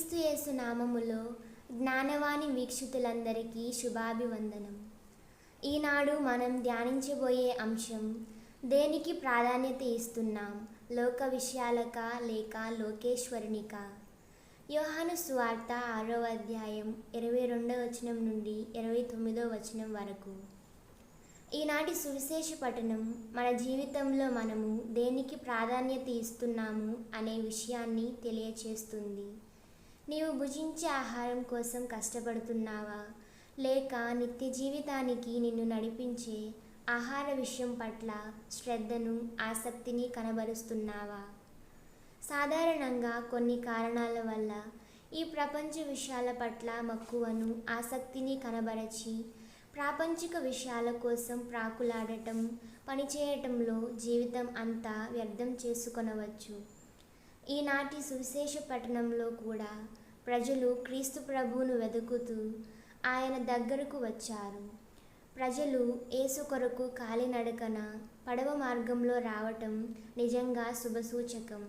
క్రీస్తు యేసు నామములో జ్ఞానవాణి వీక్షితులందరికీ శుభాభివందనం. ఈనాడు మనం ధ్యానించబోయే అంశం, దేనికి ప్రాధాన్యత ఇస్తున్నాం, లోక విషయాలకా లేక లోకేశ్వరునికా? యోహాను సువార్త 6వ అధ్యాయం 22వ వచనం నుండి 29వ వచనం వరకు. ఈనాటి సువిశేష పఠనం మన జీవితంలో మనము దేనికి ప్రాధాన్యత ఇస్తున్నాము అనే విషయాన్ని తెలియచేస్తుంది. నీవు భుజించే ఆహారం కోసం కష్టపడుతున్నావా, లేక నిత్య జీవితానికి నిన్ను నడిపించే ఆహార విషయం పట్ల శ్రద్ధను, ఆసక్తిని కనబరుస్తున్నావా? సాధారణంగా కొన్ని కారణాల వల్ల ఈ ప్రపంచ విషయాల పట్ల మక్కువను, ఆసక్తిని కనబరచి ప్రాపంచిక విషయాల కోసం ప్రాకులాడటం, పనిచేయటంలో జీవితం అంతా వ్యర్థం చేసుకొనవచ్చు. ఈనాటి సువిశేష పట్టణంలో కూడా ప్రజలు క్రీస్తు ప్రభువును వెతుకుతూ ఆయన దగ్గరకు వచ్చారు. ప్రజలు యేసు కొరకు కాలినడకన పడవ మార్గంలో రావటం నిజంగా శుభసూచకం.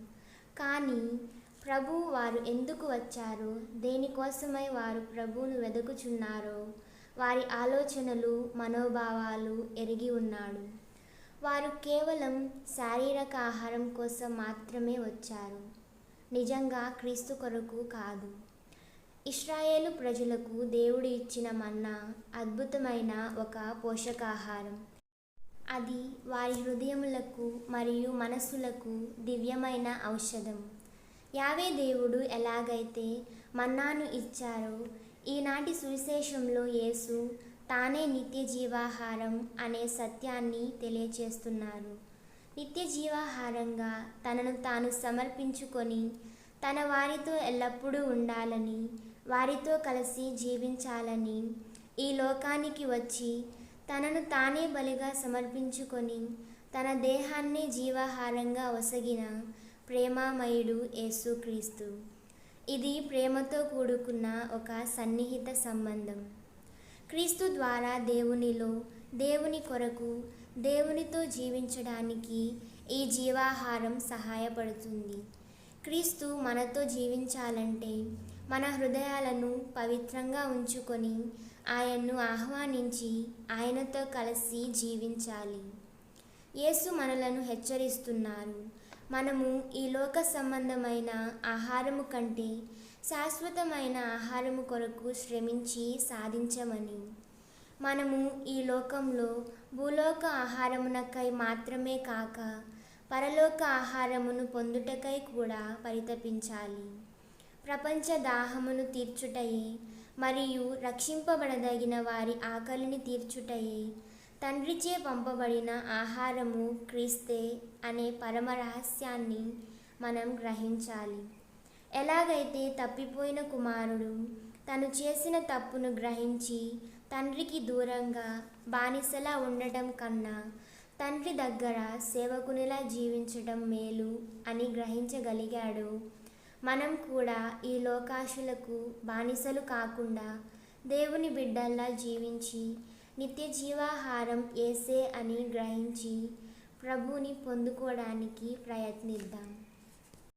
కానీ ప్రభువు వారు ఎందుకు వచ్చారో, దేనికోసమై వారు ప్రభువును వెతుకుచున్నారో వారి ఆలోచనలు, మనోభావాలు ఎరిగి ఉన్నాడు. వారు కేవలం శారీరక ఆహారం కోసం మాత్రమే వచ్చారు, నిజంగా క్రీస్తు కొరకు కాదు. ఇశ్రాయేలు ప్రజలకు దేవుడు ఇచ్చిన మన్నా అద్భుతమైన ఒక పోషకాహారం. అది వారి హృదయములకు మరియు మనస్సులకు దివ్యమైన ఔషధం. యావే దేవుడు ఎలాగైతే మన్నాను ఇచ్చారో, ఈనాటి సువిశేషంలో యేసు తానే నిత్య జీవాహారం అనే సత్యాన్ని తెలియచేస్తున్నారు. నిత్య జీవాహారంగా తనను తాను సమర్పించుకొని తన వారితో ఎల్లప్పుడూ ఉండాలని, వారితో కలిసి జీవించాలని ఈ లోకానికి వచ్చి తనను తానే బలిగా సమర్పించుకొని తన దేహాన్నే జీవాహారంగా ఒసగిన ప్రేమామయుడు యేసుక్రీస్తు. ఇది ప్రేమతో కూడుకున్న ఒక సన్నిహిత సంబంధం. క్రీస్తు ద్వారా దేవునిలో, దేవుని కొరకు, దేవునితో జీవించడానికి ఈ జీవాహారం సహాయపడుతుంది. క్రీస్తు మనతో జీవించాలంటే మన హృదయాలను పవిత్రంగా ఉంచుకొని ఆయన్ను ఆహ్వానించి ఆయనతో కలిసి జీవించాలి. యేసు మనలను హెచ్చరిస్తున్నారు. మనము ఈ లోక సంబంధమైన ఆహారము కంటే శాశ్వతమైన ఆహారము కొరకు శ్రమించి సాధించమని. మనము ఈ లోకంలో భూలోక ఆహారమునకై మాత్రమే కాక పరలోక ఆహారమును పొందుటకై కూడా పరితపించాలి. ప్రపంచ దాహమును తీర్చుటయే మరియు రక్షింపబడదగిన వారి ఆకలిని తీర్చుటయే తండ్రిచే పంపబడిన ఆహారము క్రీస్తే అనే పరమ రహస్యాన్ని మనం గ్రహించాలి. ఎలాగైతే తప్పిపోయిన కుమారుడు తను చేసిన తప్పును గ్రహించి తండ్రికి దూరంగా బానిసలా ఉండటం కన్నా తండ్రి దగ్గర సేవకునిలా జీవించడం మేలు అని గ్రహించగలిగాడో, మనం కూడా ఈ లోకాశులకు బానిసలు కాకుండా దేవుని బిడ్డల్లా జీవించి నిత్య జీవాహారం యేసే అని గ్రహించి ప్రభువుని పొందుకోవడానికి ప్రయత్నిద్దాం.